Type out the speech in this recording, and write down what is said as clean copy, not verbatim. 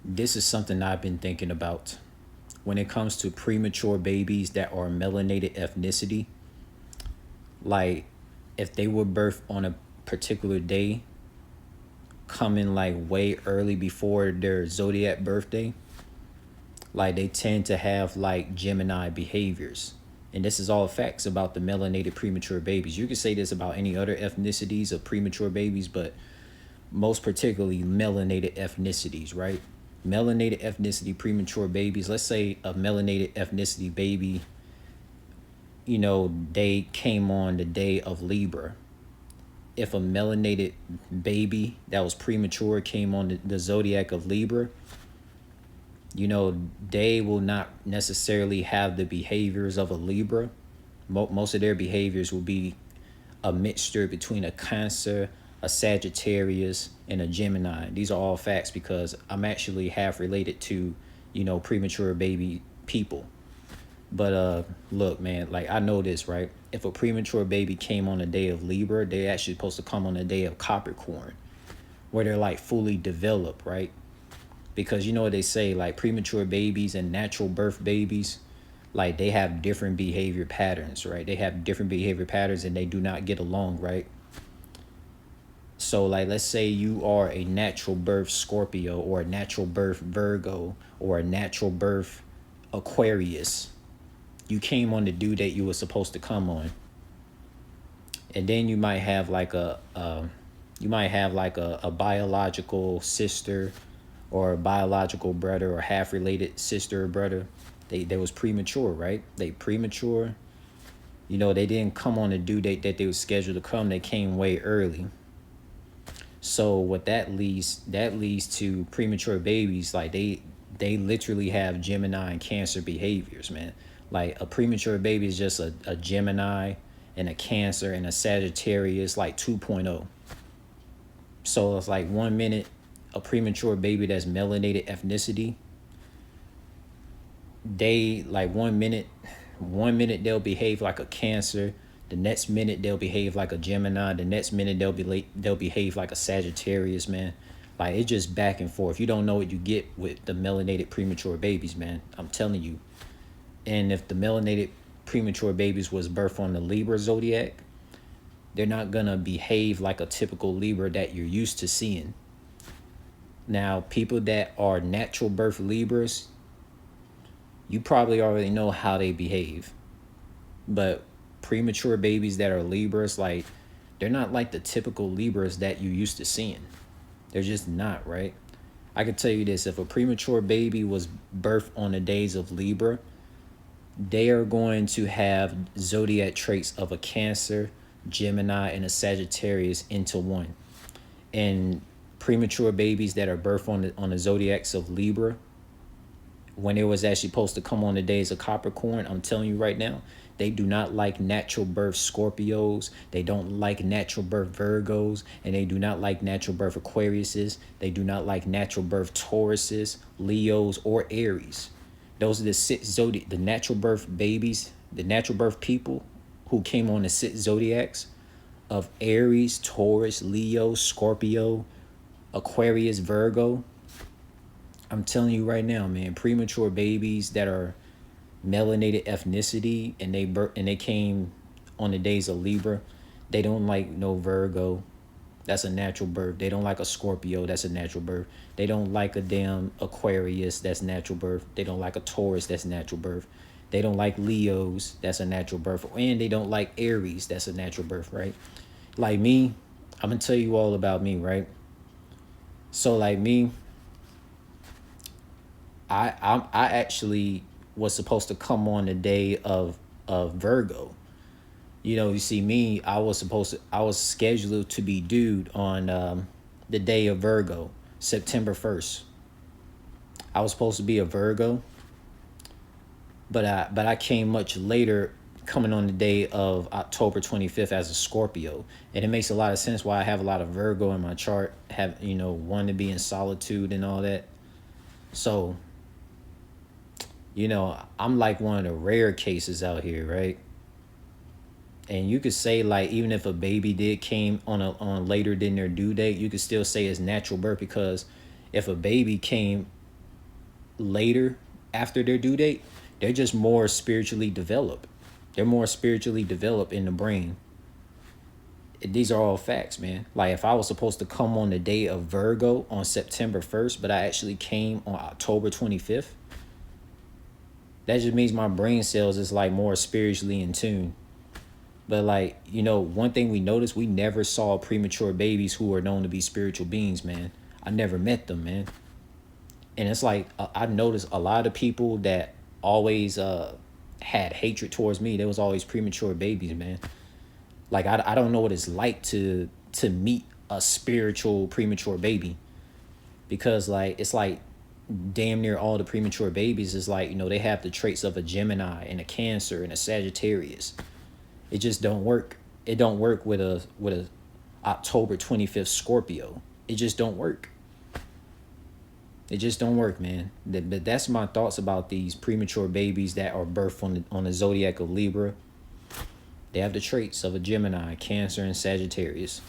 This is something I've been thinking about. When it comes to premature babies that are melanated ethnicity, like if they were birthed on a particular day, coming like way early before their zodiac birthday, like they tend to have like Gemini behaviors. And this is all facts about the melanated premature babies. You could say this about any other ethnicities of premature babies, but most particularly melanated ethnicities, right? Melanated ethnicity premature babies. Let's say a melanated ethnicity baby, they came on the day of Libra. If a melanated baby that was premature came on the zodiac of Libra, they will not necessarily have the behaviors of a Libra. Most of their behaviors will be a mixture between a Cancer, a Sagittarius, and a Gemini. These are all facts because I'm actually half related to, premature baby people. But look, man, like I know this, right? If a premature baby came on the day of Libra, they're actually supposed to come on the day of Capricorn, where they're like fully developed, right? Because you know what they say, like premature babies and natural birth babies, like they have different behavior patterns, right? They have different behavior patterns and they do not get along, right? So like let's say you are a natural birth Scorpio or a natural birth Virgo or a natural birth Aquarius. You came on the due date you were supposed to come on. And then you might have like a biological sister or a biological brother or half related sister or brother. They was premature, right? They premature. They didn't come on the due date that they were scheduled to come. They came way early. So what that leads to premature babies, like they literally have Gemini and Cancer behaviors, man. Like a premature baby is just a Gemini and a Cancer and a Sagittarius, like 2.0. So it's like 1 minute a premature baby that's melanated ethnicity, they like 1 minute they'll behave like a Cancer, the next minute they'll behave like a Gemini, the next minute they'll behave like a Sagittarius, man. Like it's just back and forth. You don't know what you get with the melanated premature babies, man. I'm telling you. And if the melanated premature babies was birthed on the Libra zodiac, they're not gonna behave like a typical Libra that you're used to seeing. Now, people that are natural birth Libras, you probably already know how they behave. But premature babies that are Libras, like, they're not like the typical Libras that you used to seeing. They're just not, right? I can tell you this, if a premature baby was birthed on the days of Libra, they are going to have zodiac traits of a Cancer, Gemini, and a Sagittarius into one. And premature babies that are birthed on the zodiacs of Libra, when it was actually supposed to come on the days of Capricorn, I'm telling you right now, they do not like natural birth Scorpios. They don't like natural birth Virgos. And they do not like natural birth Aquariuses. They do not like natural birth Tauruses, Leos, or Aries. Those are the six the natural birth babies, the natural birth people who came on the six zodiacs of Aries, Taurus, Leo, Scorpio, Aquarius, Virgo. I'm telling you right now, man, premature babies that are melanated ethnicity and they came on the days of Libra, they don't like no Virgo. That's a natural birth. They don't like a Scorpio. That's a natural birth. They don't like a damn Aquarius. That's natural birth. They don't like a Taurus. That's natural birth. They don't like Leos. That's a natural birth. And they don't like Aries. That's a natural birth, right? Like me, I'm going to tell you all about me, right? So like me, I actually was supposed to come on the day of Virgo. You see me, I was scheduled to be due on the day of Virgo, September 1st. I was supposed to be a Virgo, but I came much later, coming on the day of October 25th as a Scorpio. And it makes a lot of sense why I have a lot of Virgo in my chart, have, one to be in solitude and all that. So, I'm like one of the rare cases out here, right? And you could say, like, even if a baby did came on later than their due date, you could still say it's natural birth, because if a baby came later after their due date, they're just more spiritually developed. They're more spiritually developed in the brain. These are all facts, man. Like if I was supposed to come on the day of Virgo on September 1st, but I actually came on October 25th, that just means my brain cells is like more spiritually in tune. But like, you know, one thing we noticed, we never saw premature babies who are known to be spiritual beings, man. I never met them, man. And it's like, I noticed a lot of people that always had hatred towards me, they was always premature babies, man. Like, I don't know what it's like to meet a spiritual premature baby. Because, like, it's like damn near all the premature babies is like, you know, they have the traits of a Gemini and a Cancer and a Sagittarius. It just don't work. It don't work with a October 25th Scorpio. It just don't work. It just don't work, man. But that's my thoughts about these premature babies that are birthed on the zodiac of Libra. They have the traits of a Gemini, Cancer, and Sagittarius.